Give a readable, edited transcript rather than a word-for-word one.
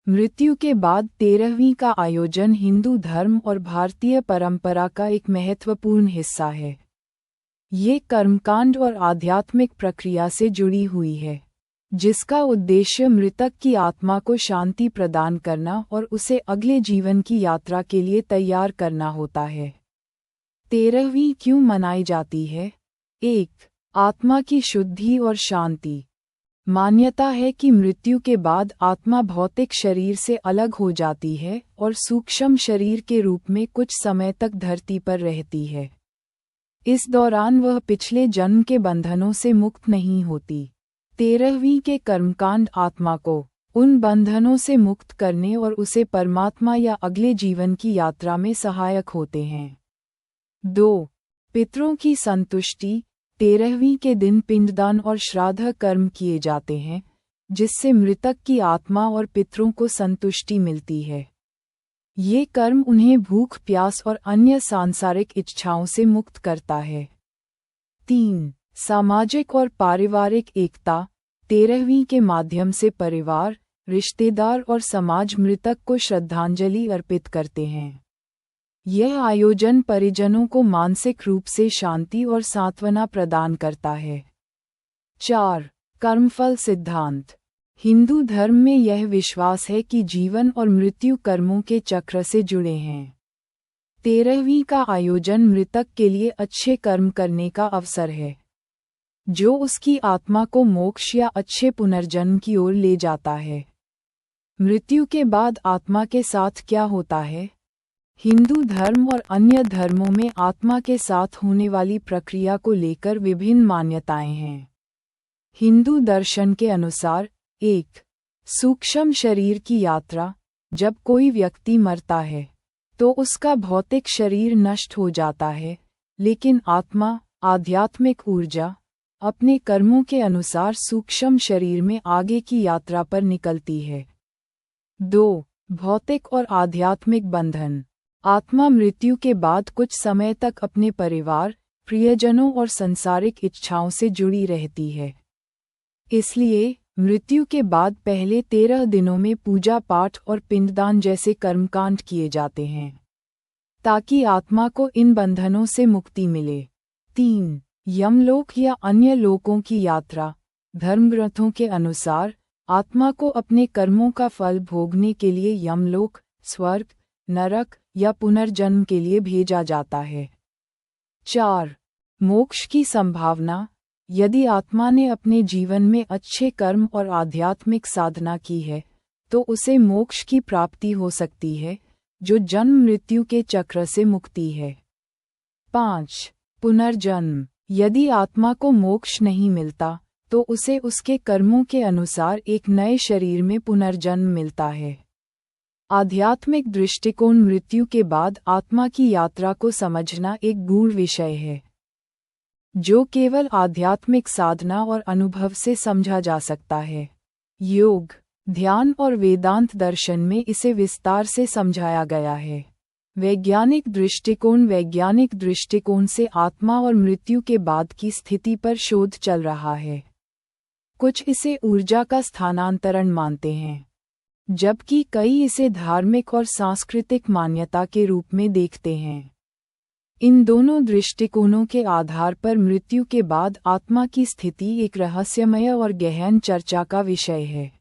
मृत्यु के बाद 13वीं का आयोजन हिंदू धर्म और भारतीय परंपरा का एक महत्वपूर्ण हिस्सा है। ये कर्मकांड और आध्यात्मिक प्रक्रिया से जुड़ी हुई है, जिसका उद्देश्य मृतक की आत्मा को शांति प्रदान करना और उसे अगले जीवन की यात्रा के लिए तैयार करना होता है। 13वीं क्यों मनाई जाती है? 1. आत्मा की शुद्धि और शांति। मान्यता है कि मृत्यु के बाद आत्मा भौतिक शरीर से अलग हो जाती है और सूक्ष्म शरीर के रूप में कुछ समय तक धरती पर रहती है। इस दौरान वह पिछले जन्म के बंधनों से मुक्त नहीं होती। 13वीं के कर्मकांड आत्मा को उन बंधनों से मुक्त करने और उसे परमात्मा या अगले जीवन की यात्रा में सहायक होते हैं। 2. पितरों की संतुष्टि। 13वीं के दिन पिंडदान और श्राद्ध कर्म किए जाते हैं, जिससे मृतक की आत्मा और पितरों को संतुष्टि मिलती है। ये कर्म उन्हें भूख प्यास और अन्य सांसारिक इच्छाओं से मुक्त करता है। 3. सामाजिक और पारिवारिक एकता। 13वीं के माध्यम से परिवार, रिश्तेदार और समाज मृतक को श्रद्धांजलि अर्पित करते हैं। यह आयोजन परिजनों को मानसिक रूप से शांति और सांत्वना प्रदान करता है। 4. कर्मफल सिद्धांत। हिंदू धर्म में यह विश्वास है कि जीवन और मृत्यु कर्मों के चक्र से जुड़े हैं। 13वीं का आयोजन मृतक के लिए अच्छे कर्म करने का अवसर है, जो उसकी आत्मा को मोक्ष या अच्छे पुनर्जन्म की ओर ले जाता है। मृत्यु के बाद आत्मा के साथ क्या होता है? हिंदू धर्म और अन्य धर्मों में आत्मा के साथ होने वाली प्रक्रिया को लेकर विभिन्न मान्यताएं हैं। हिंदू दर्शन के अनुसार 1. सूक्ष्म शरीर की यात्रा। जब कोई व्यक्ति मरता है तो उसका भौतिक शरीर नष्ट हो जाता है, लेकिन आत्मा, आध्यात्मिक ऊर्जा, अपने कर्मों के अनुसार सूक्ष्म शरीर में आगे की यात्रा पर निकलती है। 2. भौतिक और आध्यात्मिक बंधन। आत्मा मृत्यु के बाद कुछ समय तक अपने परिवार, प्रियजनों और सांसारिक इच्छाओं से जुड़ी रहती है। इसलिए मृत्यु के बाद पहले 13 दिनों में पूजा पाठ और पिंडदान जैसे कर्मकांड किए जाते हैं, ताकि आत्मा को इन बंधनों से मुक्ति मिले। 3. यमलोक या अन्य लोकों की यात्रा। धर्मग्रंथों के अनुसार आत्मा को अपने कर्मों का फल भोगने के लिए यमलोक, स्वर्ग, नरक या पुनर्जन्म के लिए भेजा जाता है। 4. मोक्ष की संभावना। यदि आत्मा ने अपने जीवन में अच्छे कर्म और आध्यात्मिक साधना की है, तो उसे मोक्ष की प्राप्ति हो सकती है, जो जन्म मृत्यु के चक्र से मुक्ति है। 5. पुनर्जन्म। यदि आत्मा को मोक्ष नहीं मिलता, तो उसे उसके कर्मों के अनुसार एक नए शरीर में पुनर्जन्म मिलता है। आध्यात्मिक दृष्टिकोण। मृत्यु के बाद आत्मा की यात्रा को समझना एक गूढ़ विषय है, जो केवल आध्यात्मिक साधना और अनुभव से समझा जा सकता है। योग, ध्यान और वेदांत दर्शन में इसे विस्तार से समझाया गया है। वैज्ञानिक दृष्टिकोण। वैज्ञानिक दृष्टिकोण से आत्मा और मृत्यु के बाद की स्थिति पर शोध चल रहा है। कुछ इसे ऊर्जा का स्थानांतरण मानते हैं, जबकि कई इसे धार्मिक और सांस्कृतिक मान्यता के रूप में देखते हैं। इन दोनों दृष्टिकोणों के आधार पर मृत्यु के बाद आत्मा की स्थिति एक रहस्यमय और गहन चर्चा का विषय है।